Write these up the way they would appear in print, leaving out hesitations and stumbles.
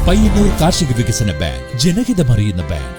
പയ്യന്നൂർ കാർഷിക വികസന bank, ജനഹിതമറിയുന്ന bank.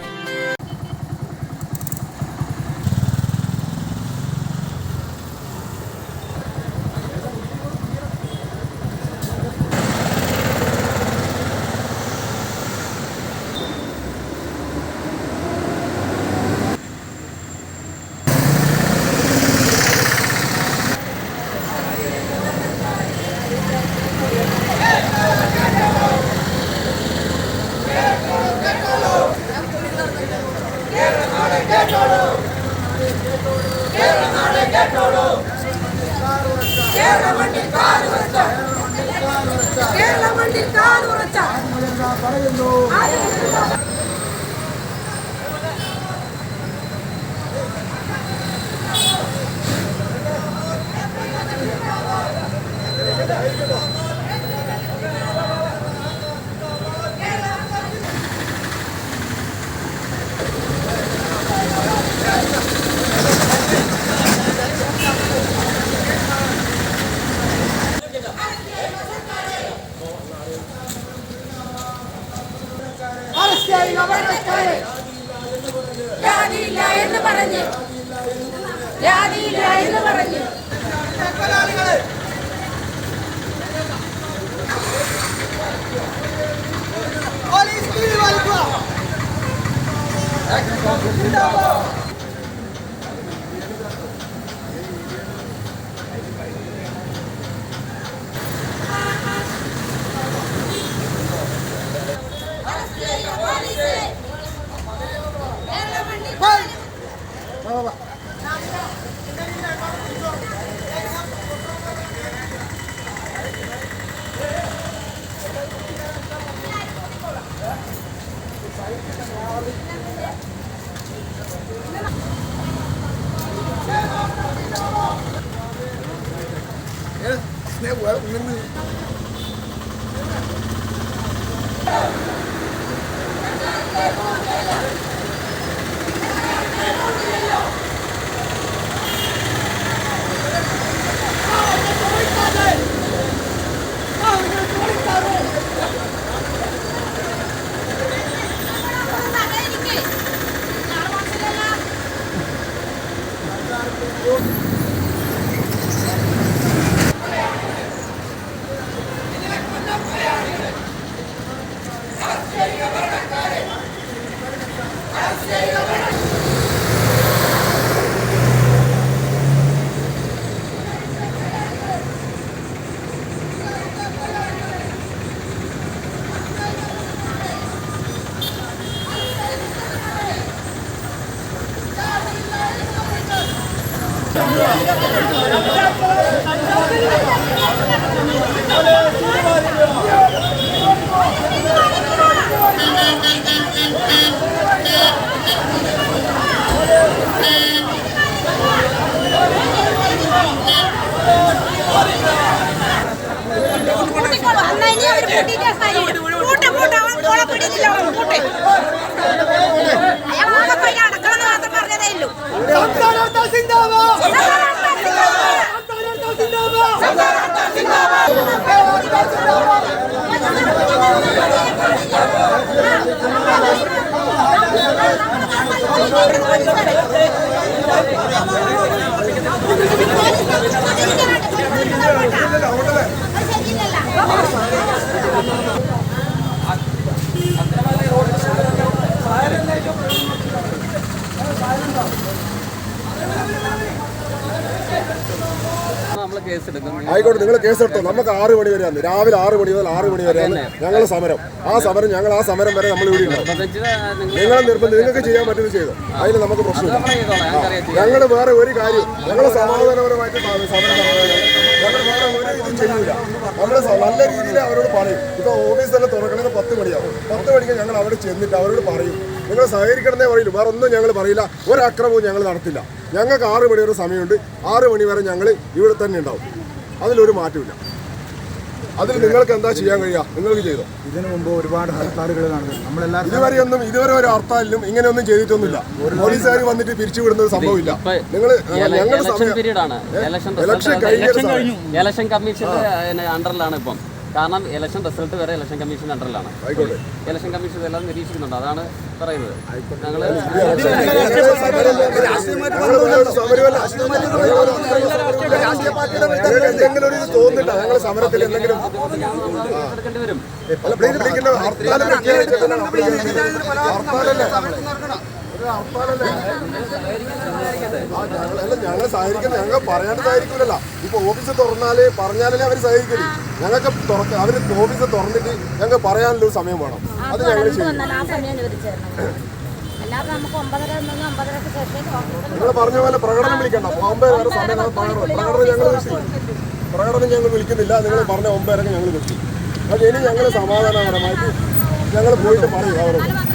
ആയിക്കോട്ടെ, നിങ്ങൾ കേസെടുത്തോ. നമുക്ക് 6 മണി വരെയാണ്, രാവിലെ 6 മണി മുതൽ 6 മണി വരെയാണ് ഞങ്ങളുടെ സമരം. ഞങ്ങൾ ആ സമരം വരെ നമ്മൾ ഇവിടെ ഉണ്ടാവും. നിങ്ങളെ നിർബന്ധം നിങ്ങൾക്ക് ചെയ്യാൻ പറ്റുന്നത് ചെയ്തോ, അതിന് നമുക്ക് പ്രശ്നമില്ല. ഞങ്ങൾ വേറെ ഒരു കാര്യം, ഞങ്ങൾ സമാധാനപരമായിട്ട് സമരം ഞങ്ങൾ വേറെ ഒരു ഇതും ചെയ്യൂല. നമ്മൾ നല്ല രീതിയിൽ അവരോട് പറയും. ഇപ്പോൾ ഓഫീസെല്ലാം തുറക്കണമെന്ന് 10 മണിയാവും. 10 മണിക്ക് ഞങ്ങൾ അവിടെ ചെന്നിട്ട് അവരോട് പറയും, നിങ്ങൾ സഹകരിക്കണമെന്നേ പറയില്ല, വേറെ ഒന്നും ഞങ്ങൾ പറയില്ല. ഒരക്രമവും ഞങ്ങൾ നടത്തില്ല. ഞങ്ങൾക്ക് 6 മണി വരെ സമയമുണ്ട്. 6 മണി വരെ ഞങ്ങൾ ഇവിടെ തന്നെ ഉണ്ടാവും. അതിലൊരു മാറ്റമില്ല. അതിൽ നിങ്ങൾക്ക് എന്താ ചെയ്യാൻ കഴിയുക, നിങ്ങൾക്ക് ചെയ്തോ. ഇതിനു മുമ്പ് ഒരുപാട് ഹർത്താലുകൾ നടന്നു. ഇതുവരെ ഒരു ഹർത്താലിലും ഇങ്ങനെയൊന്നും ചെയ്തിട്ടൊന്നുമില്ല. പോലീസുകാർ വന്നിട്ട് പിരിച്ചുവിടുന്നത് സംഭവമില്ല. നിങ്ങൾ ഇലക്ഷൻ കമ്മീഷന്റെ അണ്ടറിലാണ് ഇപ്പം കാരണം ഇലക്ഷൻ റിസൾട്ട് വരെ ഇലക്ഷൻ കമ്മീഷൻ അണ്ടറിലാണ്. ഇലക്ഷൻ കമ്മീഷൻ ഇതെല്ലാം നിരീക്ഷിക്കുന്നുണ്ട്. അതാണ് പറയുന്നത്. ഞങ്ങൾ എടുക്കേണ്ടി വരും. ഞങ്ങൾ സഹകരിക്കുന്നത് ഞങ്ങൾ പറയാണ്ട് സഹകരിക്കില്ലല്ലോ. ഇപ്പൊ ഓഫീസ് തുറന്നാല് പറഞ്ഞാലേ അവർ സഹകരിക്കില്ല. ഞങ്ങൾക്ക് അവർ ഓഫീസ് തുറന്നിട്ട് ഞങ്ങൾക്ക് പറയാനുള്ള സമയം വേണം. അത് ഞങ്ങൾ ചെയ്യും. നിങ്ങൾ പറഞ്ഞ പോലെ പ്രകടനം വിളിക്കണ്ട. 9 വരെ സമയം പ്രകടനം ഞങ്ങൾ വിളിക്കുന്നില്ല. നിങ്ങൾ പറഞ്ഞ 9 വരെ ഞങ്ങൾ വിളിക്കും. പക്ഷേ ഇനി ഞങ്ങൾ സമാധാനപരമായിട്ട് ഞങ്ങൾ പോയിട്ട് പറയും അവരോട്.